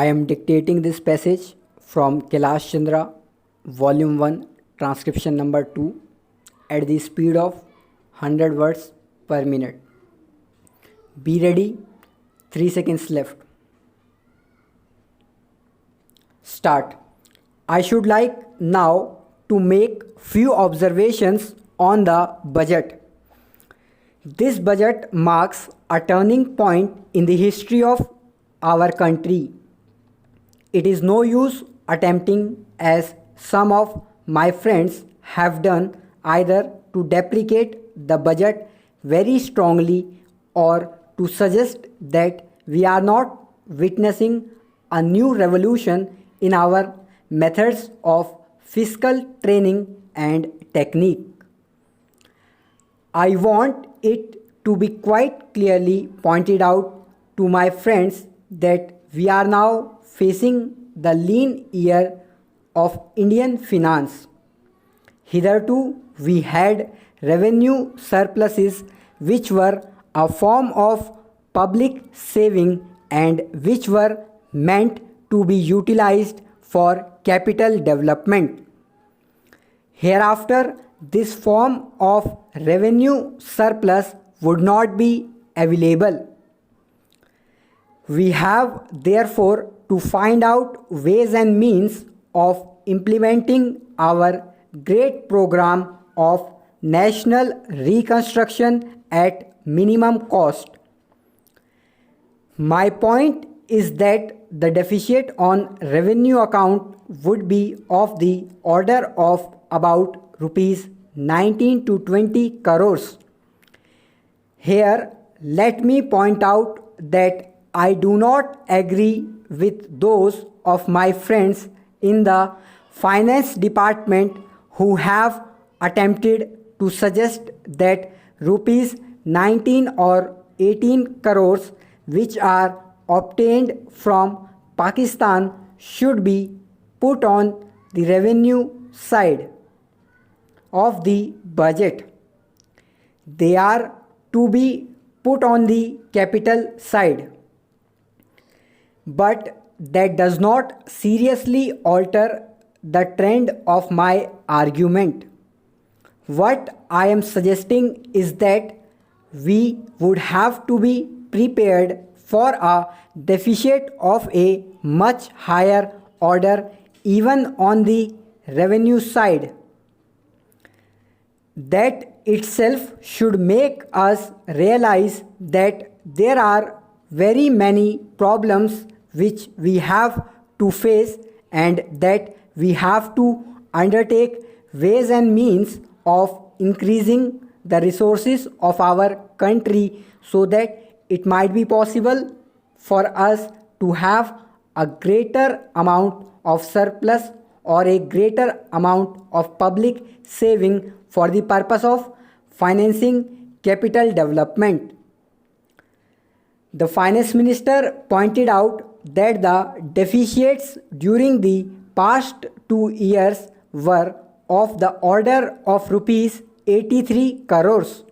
I am dictating this passage from Kailash Chandra, Volume-1, transcription number 2, at the speed of 100 words per minute. Be ready, 3 seconds left. Start. I should like now to make few observations on the budget. This budget marks a turning point in the history of our country. It is no use attempting, as some of my friends have done, either to deprecate the budget very strongly or to suggest that we are not witnessing a new revolution in our methods of fiscal training and technique. I want it to be quite clearly pointed out to my friends that we are now facing the lean year of Indian finance. Hitherto, we had revenue surpluses which were a form of public saving and which were meant to be utilized for capital development. Hereafter, this form of revenue surplus would not be available. We have therefore to find out ways and means of implementing our great program of national reconstruction at minimum cost. My point is that the deficit on revenue account would be of the order of about rupees 19 to 20 crores. Here, let me point out that I do not agree with those of my friends in the finance department who have attempted to suggest that rupees 19 or 18 crores which are obtained from Pakistan should be put on the revenue side of the budget. They are to be put on the capital side. But that does not seriously alter the trend of my argument. What I am suggesting is that we would have to be prepared for a deficit of a much higher order even on the revenue side. That itself should make us realize that there are very many problems which we have to face and that we have to undertake ways and means of increasing the resources of our country so that it might be possible for us to have a greater amount of surplus or a greater amount of public saving for the purpose of financing capital development. The finance minister pointed out that the deficits during the past 2 years were of the order of rupees 83 crores.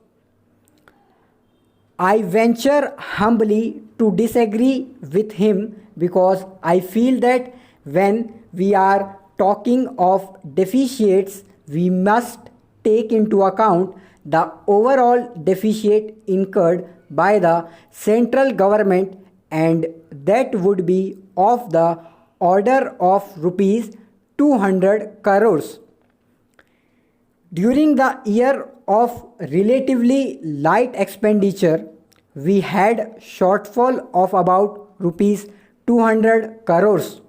I venture humbly to disagree with him because I feel that when we are talking of deficits, we must take into account the overall deficit incurred by the central government, and that would be of the order of rupees 200 crores. During the year of relatively light expenditure, we had shortfall of about rupees 200 crores.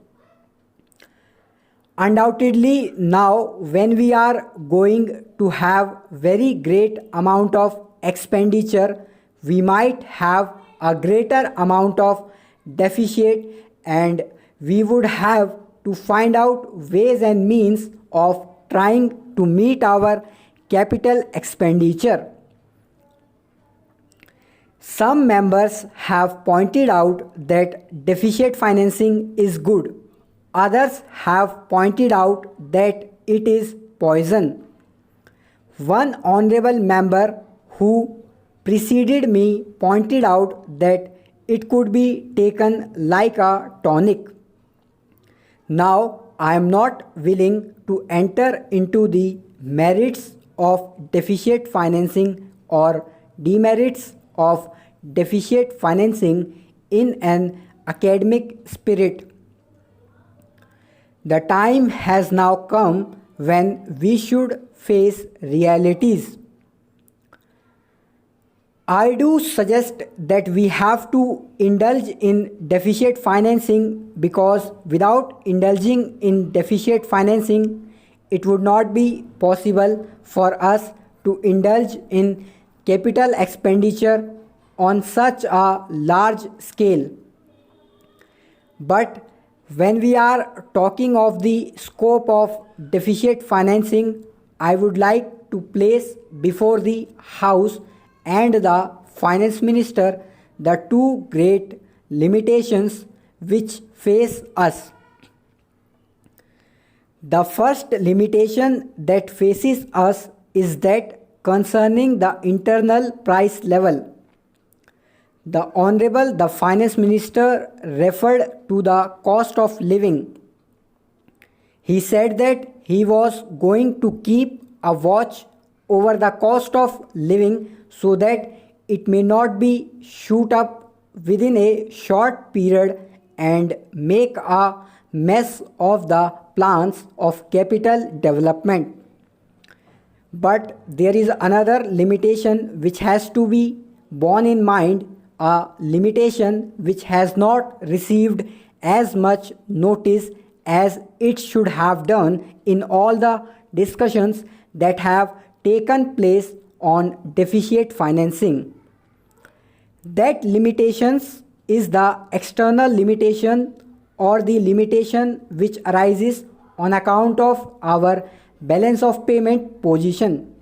Undoubtedly, now when we are going to have very great amount of expenditure, we might have a greater amount of deficit and we would have to find out ways and means of trying to meet our capital expenditure. Some members have pointed out that deficit financing is good. Others have pointed out that it is poison. One honorable member who preceded me pointed out that it could be taken like a tonic. Now, I am not willing to enter into the merits of deficit financing or demerits of deficit financing in an academic spirit. The time has now come when we should face realities. I do suggest that we have to indulge in deficit financing, because without indulging in deficit financing, it would not be possible for us to indulge in capital expenditure on such a large scale. But when we are talking of the scope of deficit financing, I would like to place before the House and the Finance Minister the two great limitations which face us. The first limitation that faces us is that concerning the internal price level. The Finance Minister referred to the cost of living. He said that he was going to keep a watch over the cost of living so that it may not be shoot up within a short period and make a mess of the plans of capital development. But there is another limitation which has to be borne in mind, a limitation which has not received as much notice as it should have done in all the discussions that have taken place on deficit financing. That limitations is the external limitation, or the limitation which arises on account of our balance of payment position.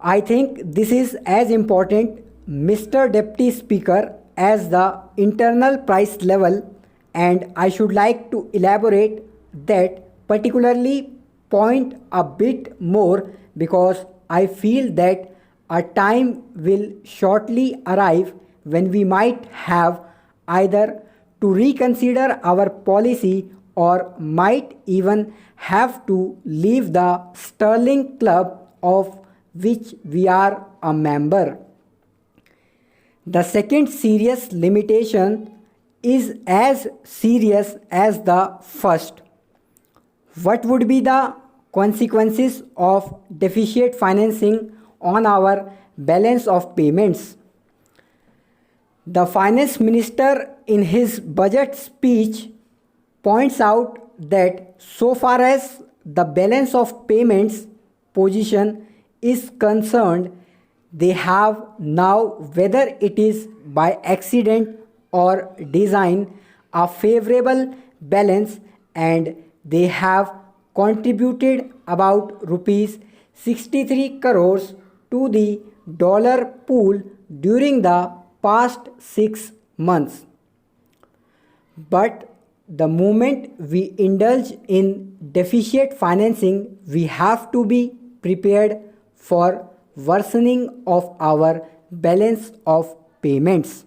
I think this is as important, Mr. Deputy Speaker, as the internal price level, and I should like to elaborate that particularly point a bit more, because I feel that a time will shortly arrive when we might have either to reconsider our policy or might even have to leave the sterling club of which we are a member. The second serious limitation is as serious as the first. What would be the consequences of deficit financing on our balance of payments? The Finance Minister in his budget speech points out that so far as the balance of payments position is concerned, they have now, whether it is by accident or design, a favorable balance, and they have contributed about rupees 63 crores to the dollar pool during the past 6 months. But the moment we indulge in deficit financing, we have to be prepared for worsening of our balance of payments.